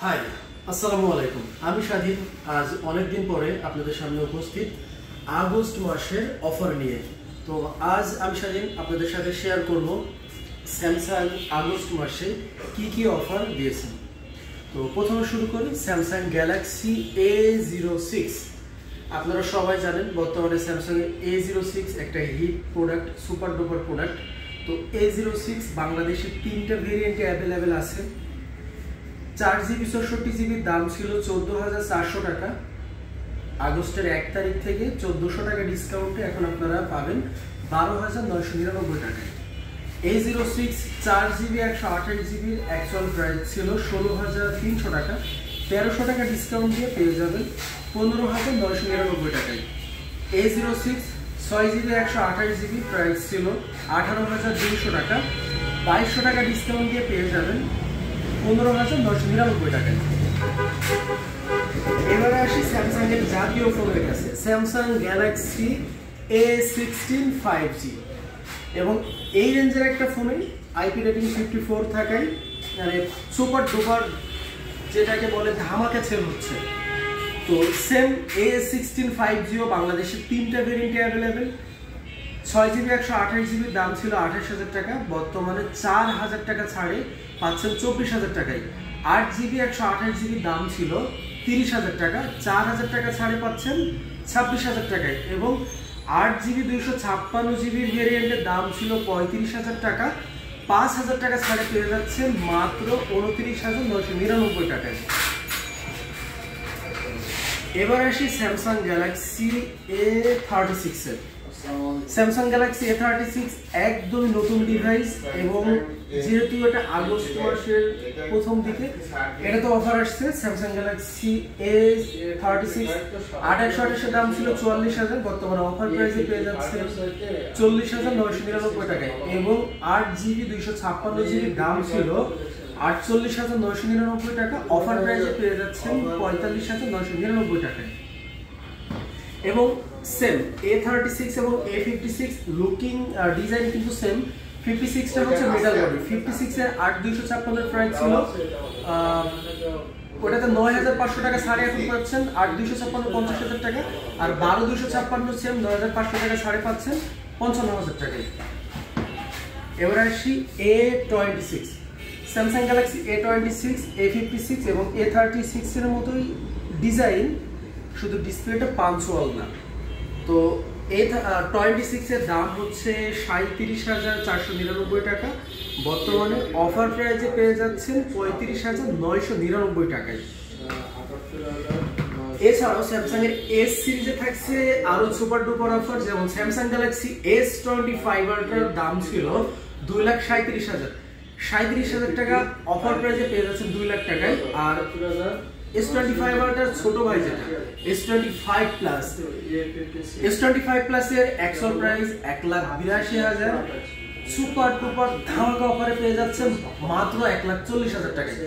High, আসসালামু আলাইকুম। আমি স্বাধীন। আজ অনেক দিন পরে আপনাদের সামনে উপস্থিত আগস্ট মাসের অফার নিয়ে। তো আজ আমি স্বাধীন আপনাদের সাথে শেয়ার করব স্যামসাং আগস্ট মাসে কি অফার দিয়েছেন। তো প্রথমে শুরু করি স্যামসাং গ্যালাক্সি A06। আপনারা সবাই জানেন বর্তমানে স্যামসাং এর A06 একটা hit product, super duper product. তো A06 বাংলাদেশে 3টা ভেরিয়েন্টে অ্যাভেলেবেল আছে। 4GB 64GB দাম ছিল 14,400 টাকা। আগস্টের 1 তারিখ থেকে 1400 টাকা ডিসকাউন্টে এখন আপনারা পাবেন 12,999 টাকায়। A06 4GB 128GB actual price ছিল 16,300 টাকা। 1300 টাকা ডিসকাউন্ট দিয়ে পেয়ে যাবেন 15,999 টাকায়। A06 6GB 128GB প্রাইস ছিল 18,200 টাকা। 2200 টাকা ডিসকাউন্ট দিয়ে পেয়ে যাবেন 15,999 টাকায়। এবারে আসি স্যামসাং এর জাতীয় ফোনের কাছে, স্যামসাং গ্যালাক্সি A16 5G। এবং এই রেঞ্জের একটা ফোনে আইপি রেটিং 54 থাকায় মানে সুপার ডুপার যেটাকে বলে ধামাকা সেল হচ্ছে। তো সেম A16 5Gও বাংলাদেশে 3টা ভেরিয়েন্টে অ্যাভেলেবেল। 6GB 128GB দাম ছিল 28,000 টাকা, বর্তমানে 4,000 টাকা ছাড়ে পাচ্ছেন 24,000 টাকায়। 8GB 128GB দাম ছিল 30,000 টাকা, 4,000 টাকা ছাড়ে পাচ্ছেন 26,000 টাকায়। এবং 8GB 256GB ভেরিয়েন্টের দাম ছিল 35,000 টাকা, 5,000 টাকা ছাড়ে পেয়ে যাচ্ছেন মাত্র 29,999 টাকায়। এবার আসি স্যামসাং গ্যালাক্সি A36 এর। স্যামসাং গ্যালাক্সি A36 একদম নতুন ডিভাইস এবং যেহেতু এটা আগস্ট মাসের প্রথম দিকে এটা তো অফার আসছে। স্যামসাং গ্যালাক্সি A36 828 দাম ছিল 44,000, বর্তমানে অফার প্রাইসে পেয়ে যাচ্ছে 40,999 টাকায়। এবং 8GB 256GB দাম ছিল 48,999 টাকা, অফার প্রাইসে পেয়ে যাচ্ছেন 45,999 টাকায়। এবং সেম A36 এবং A56 লুকিং ডিজাইন কিন্তু সেম। 56টা হচ্ছে মেটাল বডি। 56 এর 8256 এর প্রাইস ছিল ওটাতে 9,500 টাকা ছাড়ে এখন পাচ্ছেন 8256 50,000 টাকা। আর 12256 সেম 9,500 টাকা ছাড়ে পাচ্ছেন 55,000 টাকায়। এবার আসি A26। Samsung Galaxy A26, A56 এবং A36 এর মতোই ডিজাইন, শুধু ডিসপ্লেটা পাঞ্চুয়াল না। তো A26 এর দাম হচ্ছে 37,499 টাকা, বর্তমানে অফার প্রাইসে পেয়ে যাচ্ছেন 35,999 টাকায়। এছাড়াও স্যামসাং এর S সিরিজে থাকছে আরো সুপার ডুপার অফার, যেমন স্যামসাং গ্যালাক্সি S25 আল্ট্রার দাম ছিল 2,37,000 টাকা, অফার প্রাইসে পেয়ে যাচ্ছেন 2 লাখ টাকায়। আর S25 আল্ট্রার ছোট ভাই যেটা S25 প্লাস, S25 প্লাস এর অ্যাকচুয়াল প্রাইস 1,82,000, সুপার ডুপার ধামাকা অফারে পেয়ে যাচ্ছেন মাত্র 1,40,000 টাকায়।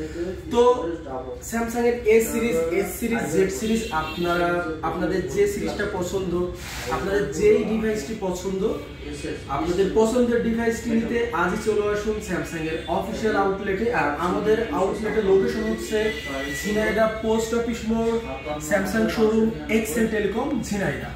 তো স্যামসাং এর S সিরিজ, Z সিরিজ আপনাদের যে সিরিজটা পছন্দ, আপনাদের যেই ডিভাইসটি পছন্দ, আপনাদের পছন্দের ডিভাইসটি নিতে আজই চলে আসুন স্যামসাং এর অফিশিয়াল আউটলেটে। আর আমাদের আউটলেটের লোকেশন হচ্ছে ঝিনাইদহ পোস্ট অফিস মোড়, Samsung showroom, Excel Telecom Jhenaidah.